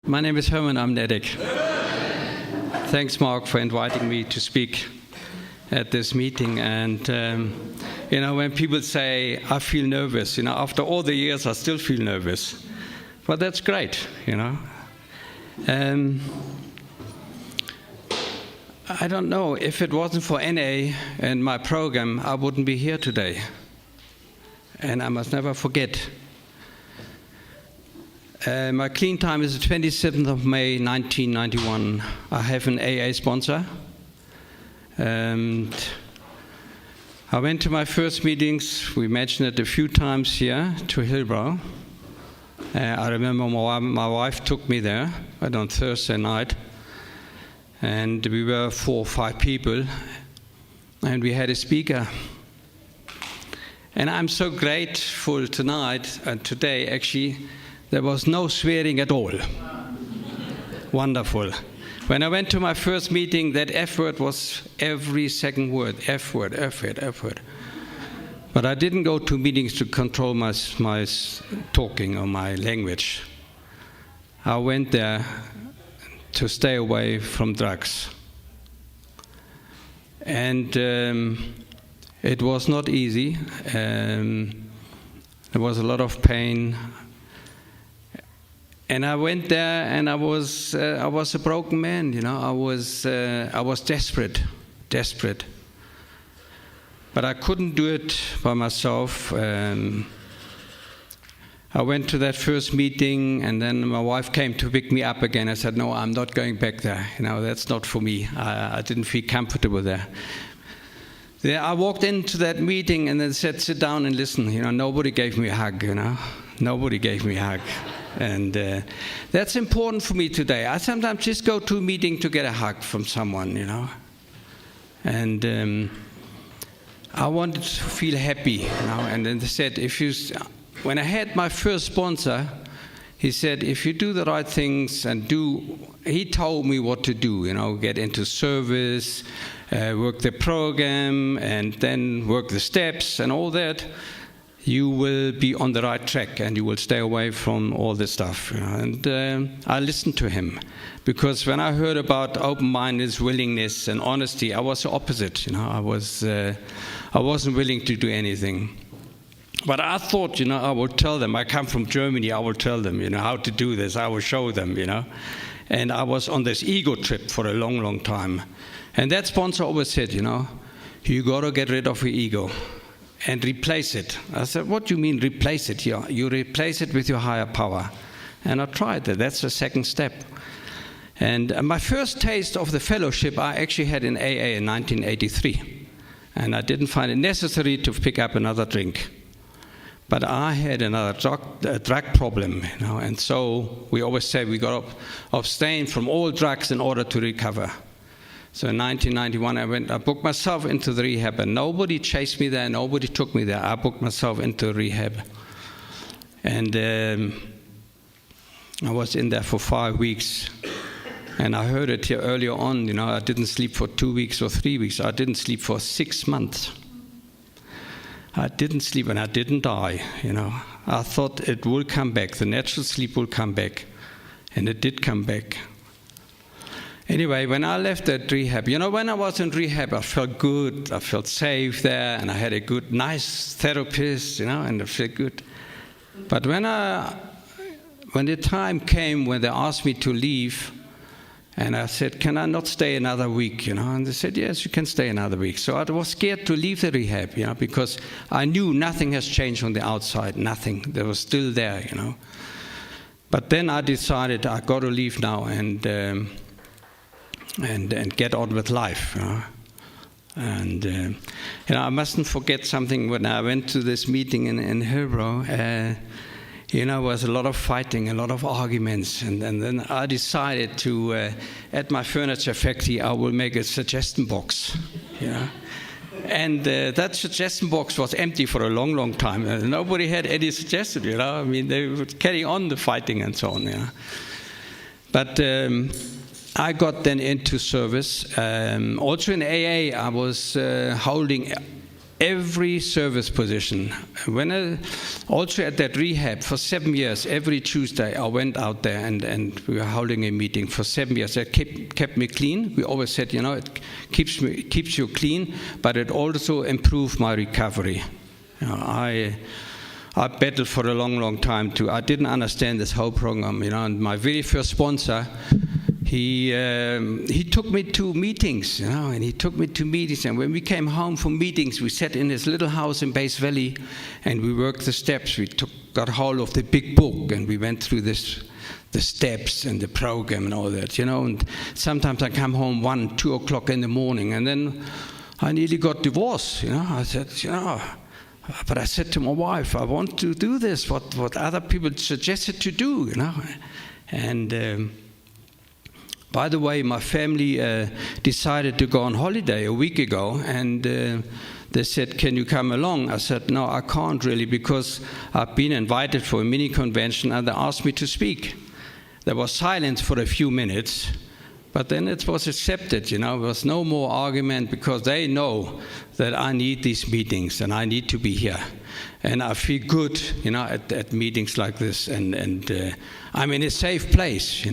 My name is Hermann, I'm Nedek. Thanks, Mark, for inviting me to speak at this meeting. And, when people say, I feel nervous, after all the years, I still feel nervous. But that's great, I don't know, if it wasn't for NA and my program, I wouldn't be here today. And I must never forget. My clean time is the 27th of May, 1991. I have an AA sponsor. And I went to my first meetings, we mentioned it a few times here, to Hillbrow. I remember my wife took me there on Thursday night. And we were 4 or 5 people. And we had a speaker. And I'm so grateful tonight, and today actually, there was no swearing at all. Wonderful. When I went to my first meeting, that F word was every second word. F word, F word, F word. But I didn't go to meetings to control my talking or my language. I went there to stay away from drugs. And it was not easy. There was a lot of pain. And I went there, and I was a broken man. I was desperate. But I couldn't do it by myself. I went to that first meeting, and then my wife came to pick me up again. I said, "No, I'm not going back there. That's not for me. I didn't feel comfortable there." I walked into that meeting, and they said, "Sit down and listen." Nobody gave me a hug. Nobody gave me a hug. And that's important for me today. I sometimes just go to a meeting to get a hug from someone, And I wanted to feel happy, And then they said, when I had my first sponsor, he said, if you do the right things he told me what to do, get into service, work the program, and then work the steps and all that. You will be on the right track, and you will stay away from all this stuff. And I listened to him, because when I heard about open-mindedness, willingness, and honesty, I was the opposite. I wasn't willing to do anything. But I thought, I would tell them. I come from Germany. I will tell them, how to do this. I will show them, And I was on this ego trip for a long, long time. And that sponsor always said, you got to get rid of your ego and replace it. I said, what do you mean replace it? You replace it with your higher power. And I tried that. That's the second step. And my first taste of the fellowship I actually had in AA in 1983. And I didn't find it necessary to pick up another drink. But I had another drug problem, And so we always say we got to abstain from all drugs in order to recover. So in 1991, I booked myself into the rehab, and nobody chased me there, nobody took me there. I booked myself into rehab. And I was in there for 5 weeks. And I heard it here earlier on, I didn't sleep for 2 weeks or 3 weeks. I didn't sleep for 6 months. I didn't sleep, and I didn't die, I thought it will come back. The natural sleep will come back. And it did come back. Anyway, when I left that rehab, when I was in rehab, I felt good. I felt safe there, and I had a good, nice therapist, and I felt good. But when the time came when they asked me to leave, and I said, can I not stay another week, And they said, yes, you can stay another week. So I was scared to leave the rehab, because I knew nothing has changed on the outside, nothing. They were still there, But then I decided I got to leave now and get on with life. And I mustn't forget something. When I went to this meeting in Hillbrow, there was a lot of fighting, a lot of arguments. And then I decided to, at my furniture factory, I will make a suggestion box. And that suggestion box was empty for a long, long time. Nobody had any suggestion, they would carry on the fighting and so on, But I got then into service. Also in AA, I was holding every service position. Also at that rehab for 7 years, every Tuesday I went out there and we were holding a meeting for 7 years. That kept me clean. We always said, it keeps you clean, but it also improved my recovery. I battled for a long time too. I didn't understand this whole program, and my very first sponsor, he took me to meetings, and he took me to meetings. And when we came home from meetings, we sat in this little house in Bass Valley, and we worked the steps. We got hold of the big book, and we went through the steps and the program and all that, And sometimes I come home 1, 2 o'clock in the morning, and then I nearly got divorced. I said, but I said to my wife, I want to do this, what other people suggested to do, And by the way, my family decided to go on holiday a week ago, and they said, can you come along? I said, no, I can't really, because I've been invited for a mini convention, and they asked me to speak. There was silence for a few minutes, but then it was accepted, There was no more argument, because they know that I need these meetings and I need to be here. And I feel good, at meetings like this. And I'm in a safe place,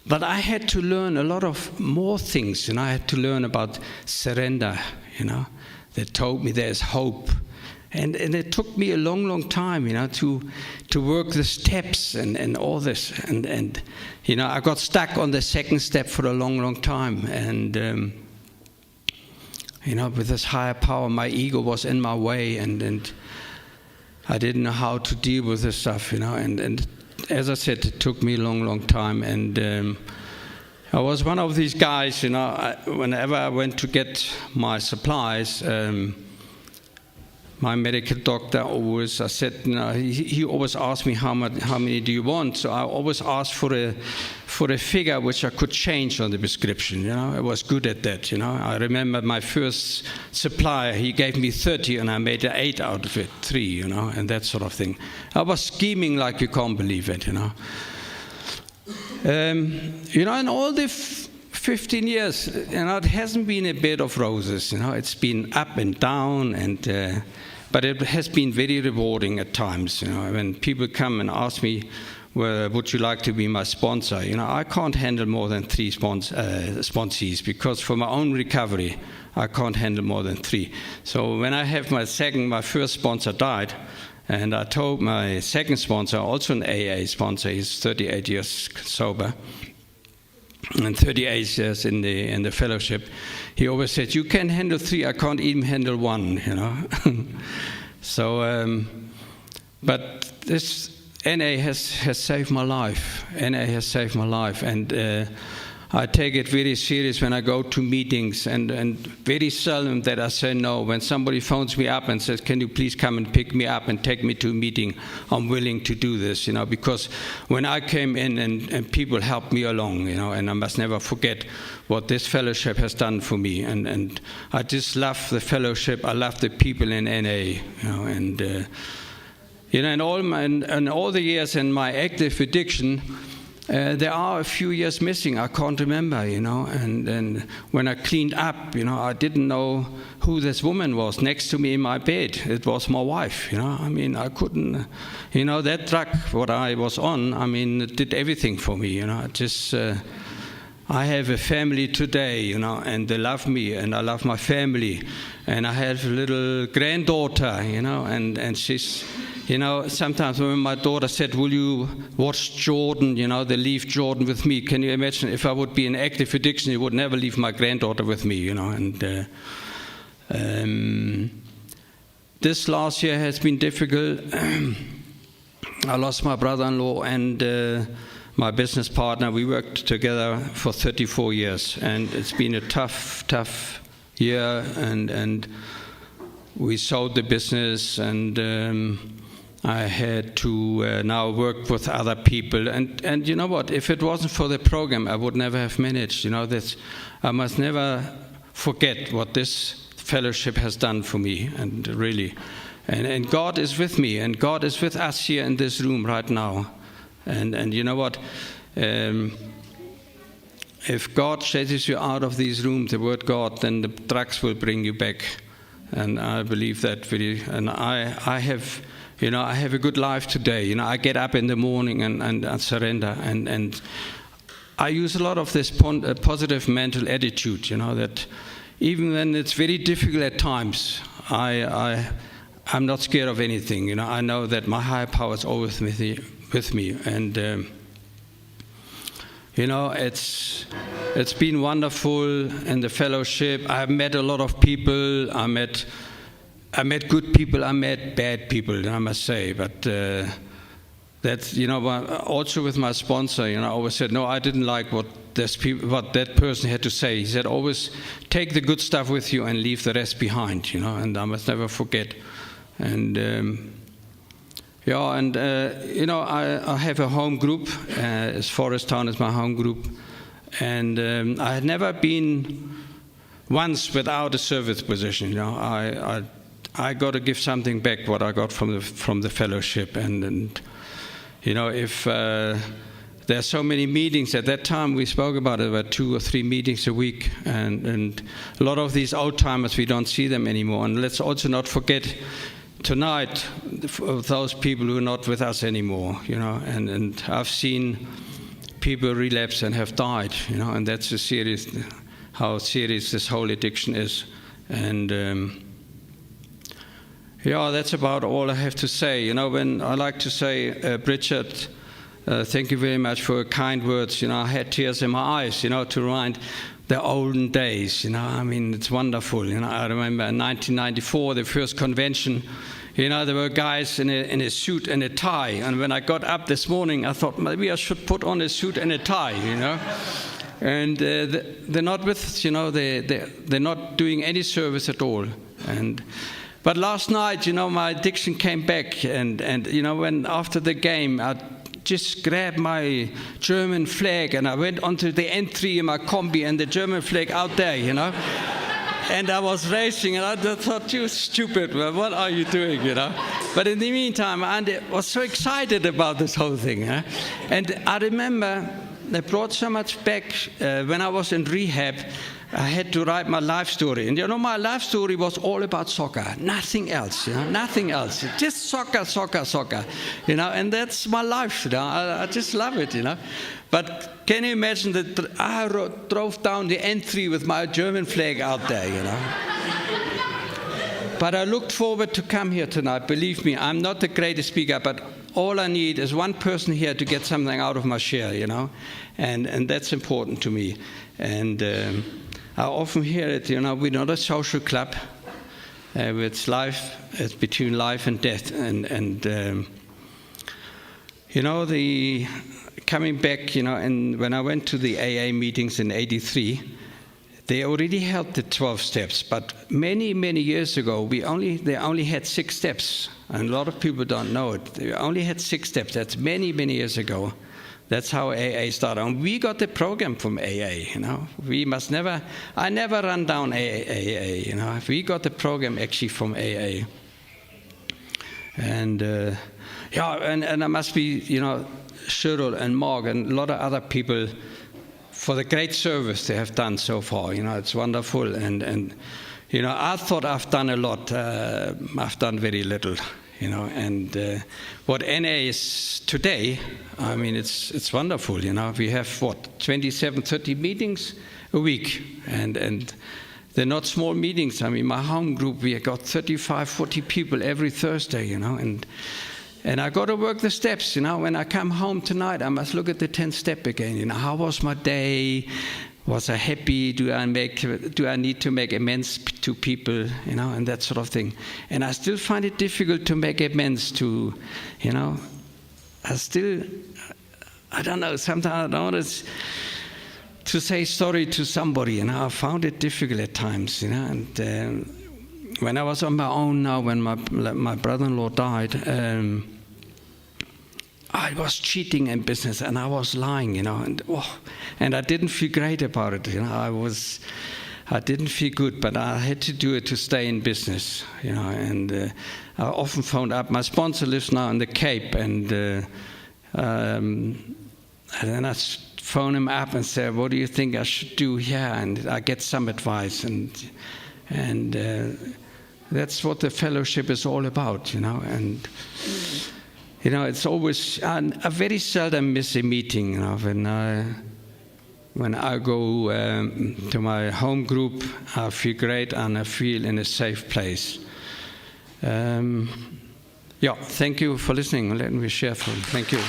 But I had to learn a lot of more things. I had to learn about surrender, They told me there's hope. And it took me a long time, to work the steps and all this. And I got stuck on the second step for a long time. And, with this higher power, my ego was in my way. And I didn't know how to deal with this stuff, And as I said, it took me a long time. And I was one of these guys, whenever I went to get my supplies, my medical doctor always, I said, he always asked me how many do you want. So I always asked for a figure which I could change on the prescription. I was good at that. I remember my first supplier, he gave me 30, and I made 8 out of it, 3. And that sort of thing. I was scheming like you can't believe it. In all the 15 years, it hasn't been a bed of roses. It's been up and down, and but it has been very rewarding at times. When people come and ask me, well, would you like to be my sponsor? I can't handle more than 3 sponsees, because for my own recovery, I can't handle more than 3. So when I have my first sponsor died, and I told my second sponsor, also an AA sponsor, he's 38 years sober, and 38 years in the fellowship, he always said, you can handle 3, I can't even handle 1, So, but this NA has saved my life. NA has saved my life, and I take it very serious when I go to meetings, and very seldom that I say no. When somebody phones me up and says, can you please come and pick me up and take me to a meeting, I'm willing to do this, because when I came in and people helped me along, and I must never forget what this fellowship has done for me, and I just love the fellowship, I love the people in NA, and in all the years in my active addiction, there are a few years missing. I can't remember, and when I cleaned up, I didn't know who this woman was next to me in my bed. It was my wife, I couldn't, that drug, what I was on, it did everything for me, I have a family today, and they love me, and I love my family, and I have a little granddaughter, and she's, sometimes when my daughter said, will you watch Jordan, they leave Jordan with me. Can you imagine if I would be in active addiction, he would never leave my granddaughter with me, and this last year has been difficult. I lost my brother-in-law and my business partner. We worked together for 34 years, and it's been a tough year, and we sold the business, and I had to now work with other people, and you know what, if it wasn't for the program, I would never have managed. That I must never forget what this fellowship has done for me, and really, and God is with me, and God is with us here in this room right now. And you know what? if God chases you out of these rooms, the word God, then the drugs will bring you back. And I believe that really. And I have, I have a good life today. I get up in the morning and I surrender. And I use a lot of this positive mental attitude, that even when it's very difficult at times, I'm not scared of anything. I know that my higher power is always with me. And it's been wonderful in the fellowship. I've met a lot of people. I met good people. I met bad people, I must say. But that's also with my sponsor. I always said, no, I didn't like what that person had to say. He said, always take the good stuff with you and leave the rest behind. And I must never forget. And I have a home group. As Forest Town is my home group, and I had never been once without a service position. I got to give something back what I got from the fellowship, and if there are so many meetings at that time, we spoke about it, about 2 or 3 meetings a week, and a lot of these old timers, we don't see them anymore. And let's also not forget tonight those people who are not with us anymore, and I've seen people relapse and have died, and that's how serious this whole addiction is. And that's about all I have to say. When I like to say, Bridget, thank you very much for your kind words. I had tears in my eyes, to remind the olden days. It's wonderful. I remember in 1994, the first convention. There were guys in a suit and a tie, and when I got up this morning, I thought maybe I should put on a suit and a tie. And they're not with us. They're not doing any service at all. But last night, my addiction came back, and when after the game, I just grabbed my German flag and I went onto the entry in my combi and the German flag out there, And I was racing, and I thought, you stupid, man, what are you doing, But in the meantime, I was so excited about this whole thing. And I remember it brought so much back. When I was in rehab, I had to write my life story. And my life story was all about soccer, nothing else, nothing else. Just soccer, soccer, soccer, and that's my life, I just love it, But can you imagine that I drove down the N3 with my German flag out there, But I looked forward to come here tonight. Believe me, I'm not the greatest speaker, but all I need is one person here to get something out of my share, and that's important to me. And I often hear it, we're not a social club. It's life, it's between life and death. And the coming back, and when I went to the AA meetings in '83, they already held the 12 steps. But many, many years ago, they only had 6 steps. And a lot of people don't know it. They only had 6 steps. That's many, many years ago. That's how AA started. And we got the program from AA, We must never, I never run down AA, We got the program actually from AA. And, and I must be, Cheryl and Mark and a lot of other people for the great service they have done so far. It's wonderful. And I thought I've done a lot. I've done very little. And what NA is today, it's wonderful, We have, 27, 30 meetings a week, and they're not small meetings. My home group, we got 35, 40 people every Thursday, and I got to work the steps, When I come home tonight, I must look at the 10th step again, How was my day? Was I happy? Do I need to make amends to people? And that sort of thing. And I still find it difficult to make amends to, I don't know. Sometimes I don't want to say sorry to somebody. I found it difficult at times. And when I was on my own now, when my brother-in-law died. I was cheating in business and I was lying, and I didn't feel great about it. I didn't feel good, but I had to do it to stay in business, And I often found out my sponsor lives now in the Cape, and then I phone him up and say, what do you think I should do here? And I get some advice. And that's what the fellowship is all about, And, it's always, I very seldom miss a meeting, when I go to my home group, I feel great and I feel in a safe place. Thank you for listening. Let me share. Thank you.